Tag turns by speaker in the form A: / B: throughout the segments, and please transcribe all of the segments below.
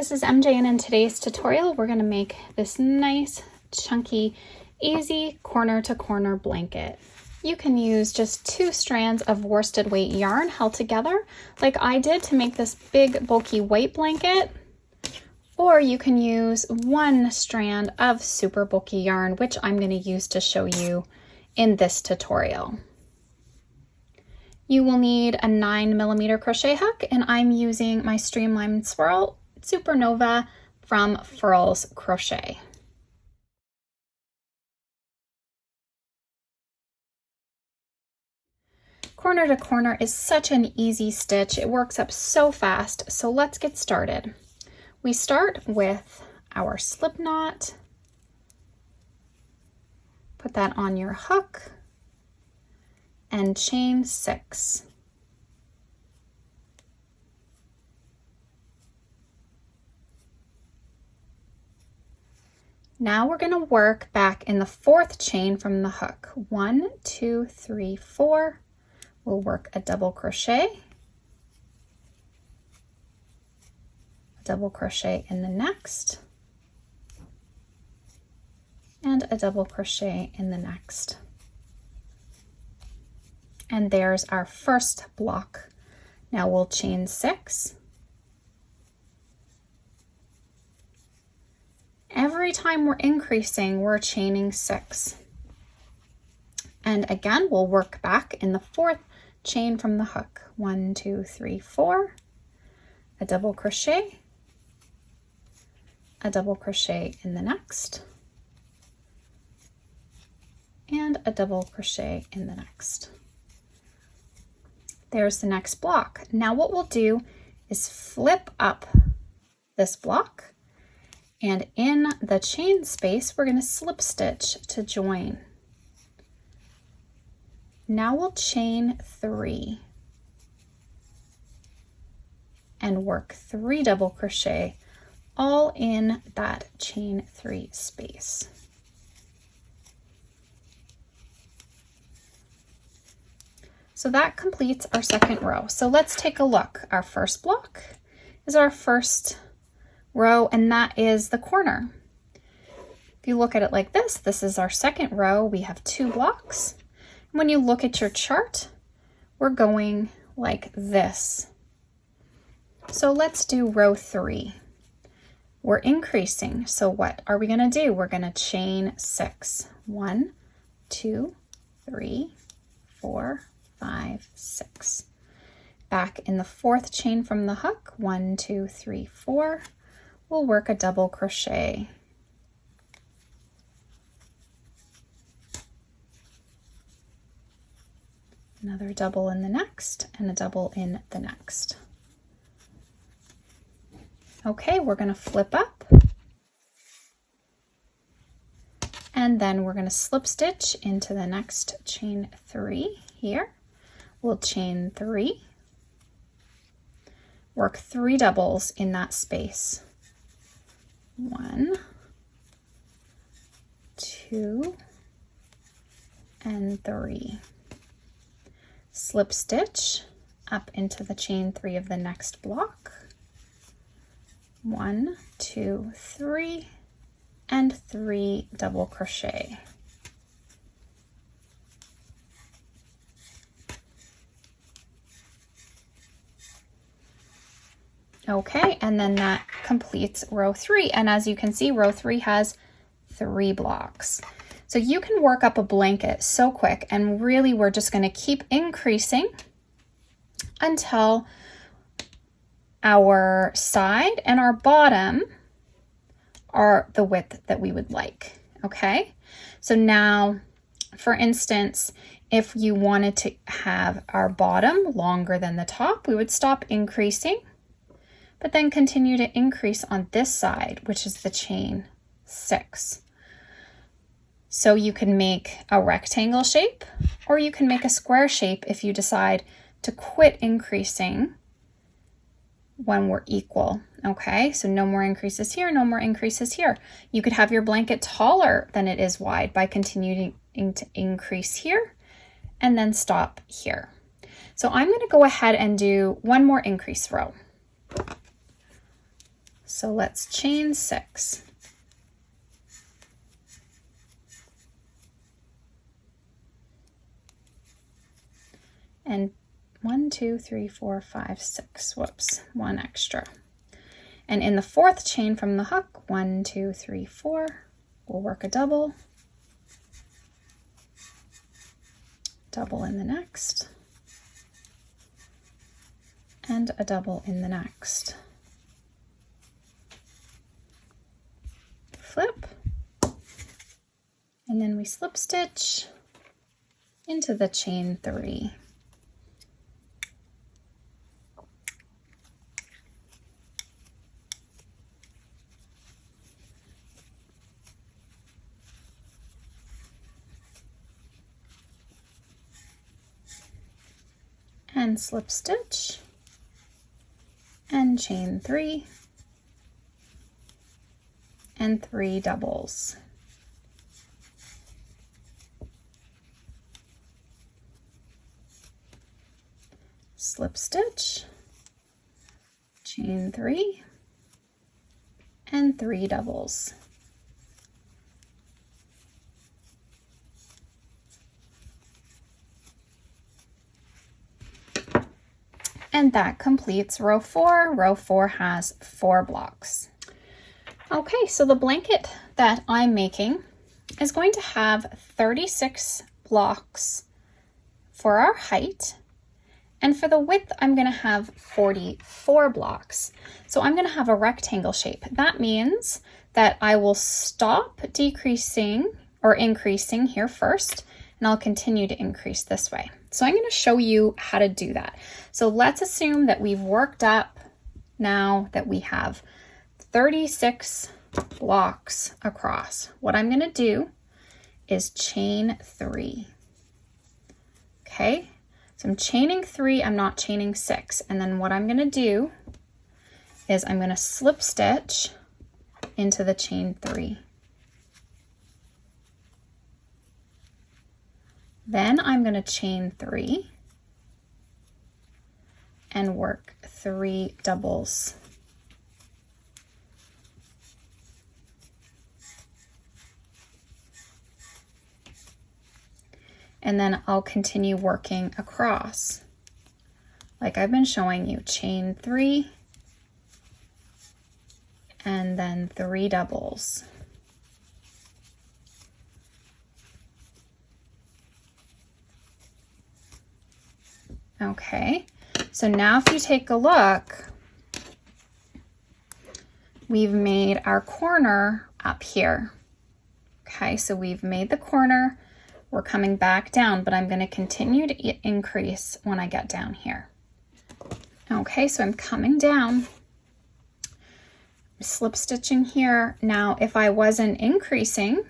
A: this is MJ, and in today's tutorial we're going to make this nice, chunky, easy corner to corner blanket. You can use just 2 strands of worsted weight yarn held together like I did to make this big bulky white blanket, or you can use 1 strand of super bulky yarn, which I'm going to use to show you in this tutorial. You will need a 9mm crochet hook, and I'm using my Streamline Swirl Supernova from Furls Crochet. Corner to corner is such an easy stitch. It works up so fast, so let's get started. We start with our slip knot. Put that on your hook and chain 6. Now we're going to work back in the 4th chain from the hook. 1, 2, 3, 4. We'll work a double crochet, a double crochet in the next, and a double crochet in the next. And there's our first block. Now we'll chain 6. Every time we're increasing, we're chaining 6. And again, we'll work back in the 4th chain from the hook. 1, 2, 3, 4, a double crochet, a double crochet in the next, and a double crochet in the next. There's the next block. Now what we'll do is flip up this block, and in the chain space, we're going to slip stitch to join. Now we'll chain 3 and work 3 double crochet all in that chain 3 space. So that completes our second row. So let's take a look. Our first block is our first row, and that is the corner. If you look at it like this, this is our second row. We have 2 blocks. When you look at your chart, we're going like this. So let's do row 3. We're increasing. So what are we going to do? We're going to chain 6. 1, 2, 3, 4, 5, 6. Back in the 4th chain from the hook. 1, 2, 3, 4. We'll work a double crochet. Another double in the next, and a double in the next. Okay, we're going to flip up, and then we're going to slip stitch into the next chain 3 here. We'll chain 3, work 3 doubles in that space. 1, 2, and 3. Slip stitch up into the chain 3 of the next block. 1, 2, 3, and 3 double crochet. Okay, and then that completes row 3. And as you can see, row 3 has 3 blocks. So you can work up a blanket so quick, and really we're just going to keep increasing until our side and our bottom are the width that we would like. Okay, so now, for instance, if you wanted to have our bottom longer than the top, we would stop increasing, but then continue to increase on this side, which is the chain 6. So you can make a rectangle shape, or you can make a square shape if you decide to quit increasing when we're equal. Okay, so no more increases here, no more increases here. You could have your blanket taller than it is wide by continuing to increase here and then stop here. So I'm going to go ahead and do 1 more increase row. So let's chain 6. And 1, 2, 3, 4, 5, 6. Whoops, 1 extra. And in the 4th chain from the hook, 1, 2, 3, 4, we'll work a double. Double in the next. And a double in the next. Flip. And then we slip stitch into the chain 3. And slip stitch and chain 3 and 3 doubles. Slip stitch, chain 3 and 3 doubles. And that completes row 4. Row 4 has 4 blocks. Okay, so the blanket that I'm making is going to have 36 blocks for our height. And for the width, I'm going to have 44 blocks. So I'm going to have a rectangle shape. That means that I will stop decreasing or increasing here first, and I'll continue to increase this way. So I'm going to show you how to do that. So let's assume that we've worked up now that we have 36 blocks across. What I'm going to do is chain 3. Okay, so I'm chaining 3, I'm not chaining 6. And then what I'm going to do is I'm going to slip stitch into the chain 3. Then I'm going to chain 3 and work 3 doubles. And then I'll continue working across like I've been showing you. Chain 3 and then 3 doubles. Okay, so now if you take a look, we've made our corner up here. Okay, so we've made the corner, we're coming back down, but I'm going to continue to increase when I get down here. Okay, so I'm coming down, slip stitching here. Now, if I wasn't increasing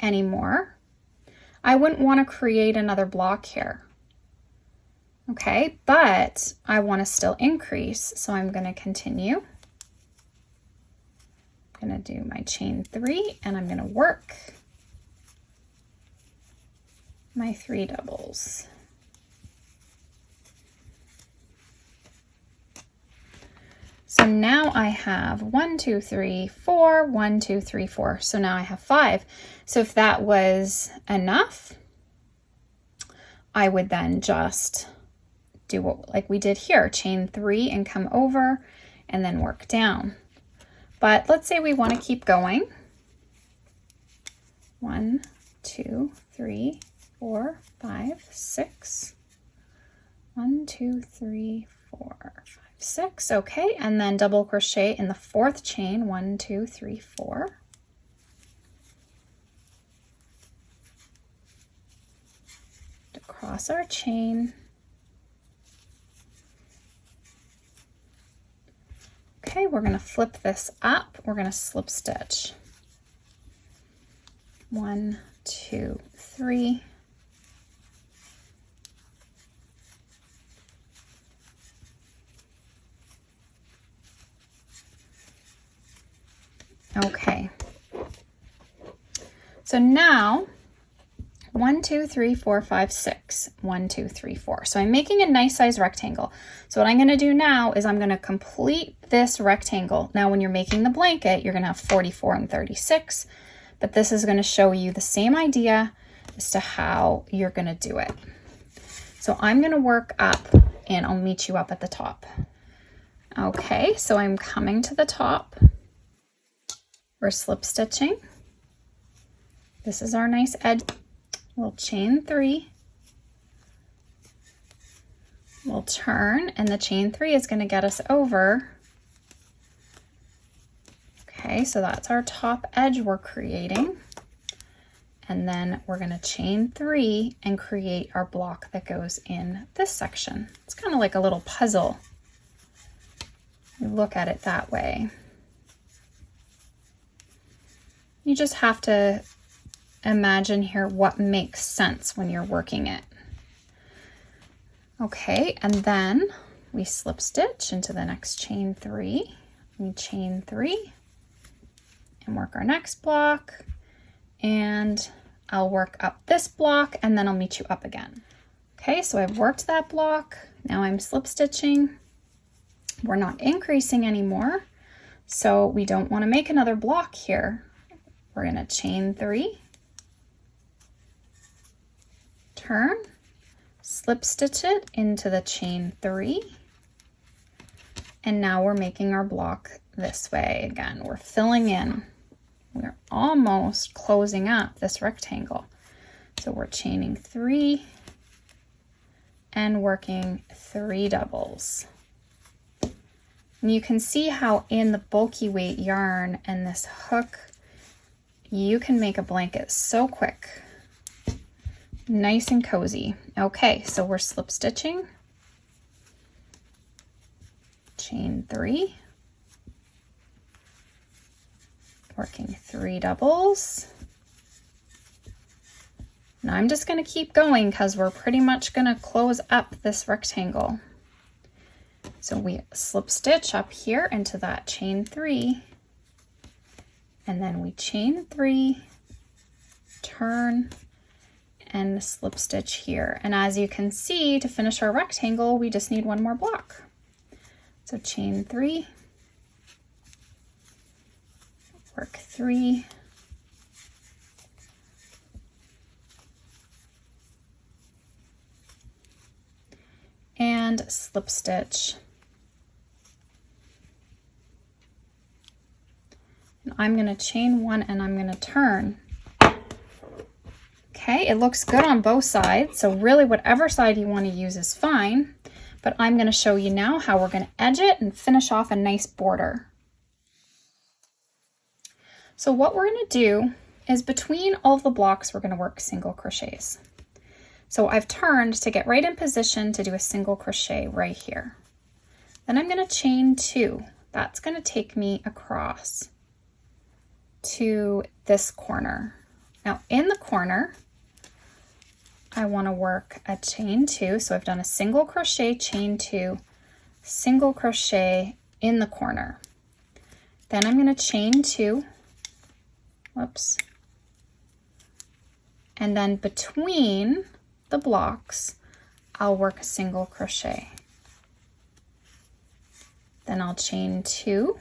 A: anymore, I wouldn't want to create another block here. Okay, but I want to still increase, so I'm going to continue. I'm going to do my chain 3 and I'm going to work my 3 doubles. So now I have 1, 2, 3, 4, 1, 2, 3, 4. So now I have 5. So if that was enough, I would then just do what like we did here, chain 3 and come over and then work down. But let's say we want to keep going. 1, 2, 3, 4, 5, 6. 1, 2, 3, 4, 5, 6. Okay, and then double crochet in the 4th chain. 1, 2, 3, 4. Across our chain. Okay, we're going to flip this up. We're going to slip stitch. 1, 2, 3. Okay. So now 1, 2, 3, 4, 5, 6. 1, 2, 3, 4. So I'm making a nice size rectangle. So what I'm going to do now is I'm going to complete this rectangle. Now when you're making the blanket, you're going to have 44 and 36, but this is going to show you the same idea as to how you're going to do it. So I'm going to work up and I'll meet you up at the top. Okay, so I'm coming to the top. We're slip stitching. This is our nice edge. We'll chain 3. We'll turn, and the chain 3 is going to get us over. Okay, so that's our top edge we're creating. And then we're going to chain 3 and create our block that goes in this section. It's kind of like a little puzzle. You look at it that way. You just have to imagine here what makes sense when you're working it. Okay, and then we slip stitch into the next chain 3. We chain 3 and work our next block, and I'll work up this block and then I'll meet you up again. Okay, so I've worked that block. Now I'm slip stitching. We're not increasing anymore, so we don't want to make another block here. We're going to chain 3, turn, slip stitch it into the chain 3, and now we're making our block this way again. We're filling in. We're almost closing up this rectangle. So we're chaining 3 and working 3 doubles. And you can see how in the bulky weight yarn and this hook, you can make a blanket so quick. Nice and cozy. Okay, so we're slip stitching, chain 3, working 3 doubles. Now I'm just going to keep going because we're pretty much going to close up this rectangle. So we slip stitch up here into that chain 3, and then we chain 3, turn, and slip stitch here. And as you can see, to finish our rectangle, we just need one more block. So chain 3, work 3, and slip stitch. And I'm going to chain 1 and I'm going to turn. Okay, it looks good on both sides, so really whatever side you want to use is fine, but I'm going to show you now how we're going to edge it and finish off a nice border. So what we're going to do is between all of the blocks, we're going to work single crochets. So I've turned to get right in position to do a single crochet right here. Then I'm going to chain 2. That's going to take me across to this corner. Now in the corner, I want to work a chain 2. So I've done a single crochet, chain 2, single crochet in the corner. Then I'm going to chain 2. Whoops. And then between the blocks, I'll work a single crochet. Then I'll chain 2.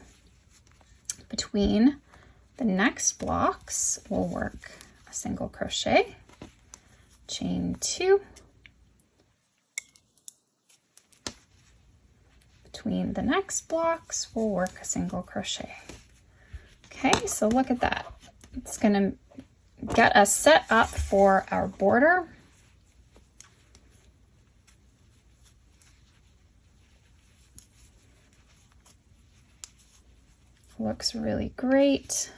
A: Between the next blocks, we'll work a single crochet, chain 2. Between the next blocks, we'll work a single crochet. Okay, so look at that. It's going to get us set up for our border. Looks really great.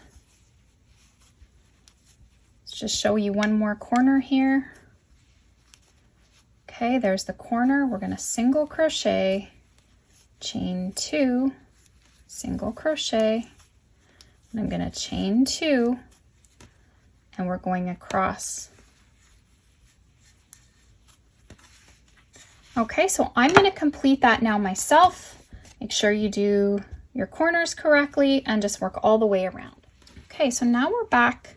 A: Let's just show you one more corner here. Okay, there's the corner. We're going to single crochet, chain 2, single crochet, and I'm going to chain 2, and we're going across. Okay, so I'm going to complete that now myself. Make sure you do your corners correctly and just work all the way around. Okay, so now we're back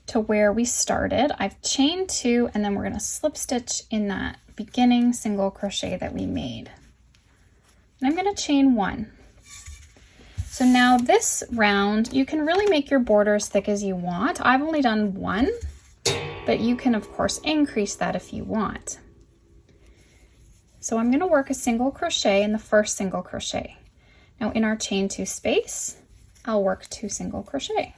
A: to where we started. I've chained 2 and then we're going to slip stitch in that beginning single crochet that we made. And I'm going to chain 1. So now this round, you can really make your border as thick as you want. I've only done 1, but you can of course increase that if you want. So I'm going to work a single crochet in the first single crochet. Now in our chain 2 space, I'll work 2 single crochet.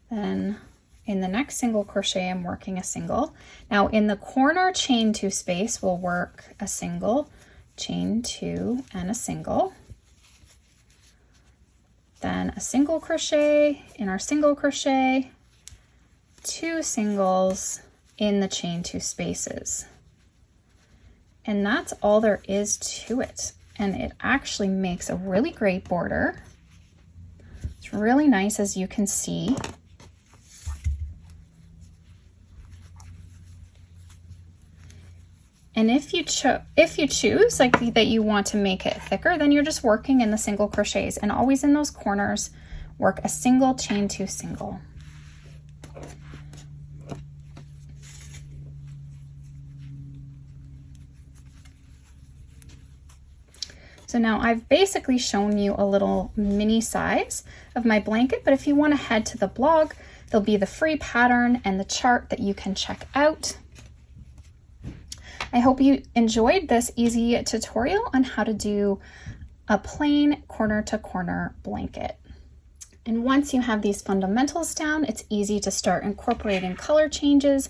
A: Then in the next single crochet, I'm working a single. Now in the corner chain 2 space, we'll work a single, chain 2 and a single. Then a single crochet in our single crochet, 2 singles in the chain 2 spaces. And that's all there is to it. And it actually makes a really great border. It's really nice, as you can see. And if you choose like that you want to make it thicker, then you're just working in the single crochets, and always in those corners, work a single, chain 2 single. So now I've basically shown you a little mini size of my blanket, but if you want to head to the blog, there'll be the free pattern and the chart that you can check out. I hope you enjoyed this easy tutorial on how to do a plain corner to corner blanket. And once you have these fundamentals down, it's easy to start incorporating color changes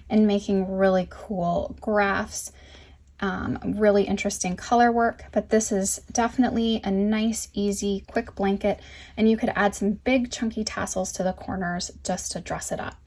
A: and making really cool graphs, really interesting color work. But this is definitely a nice, easy, quick blanket, and you could add some big chunky tassels to the corners just to dress it up.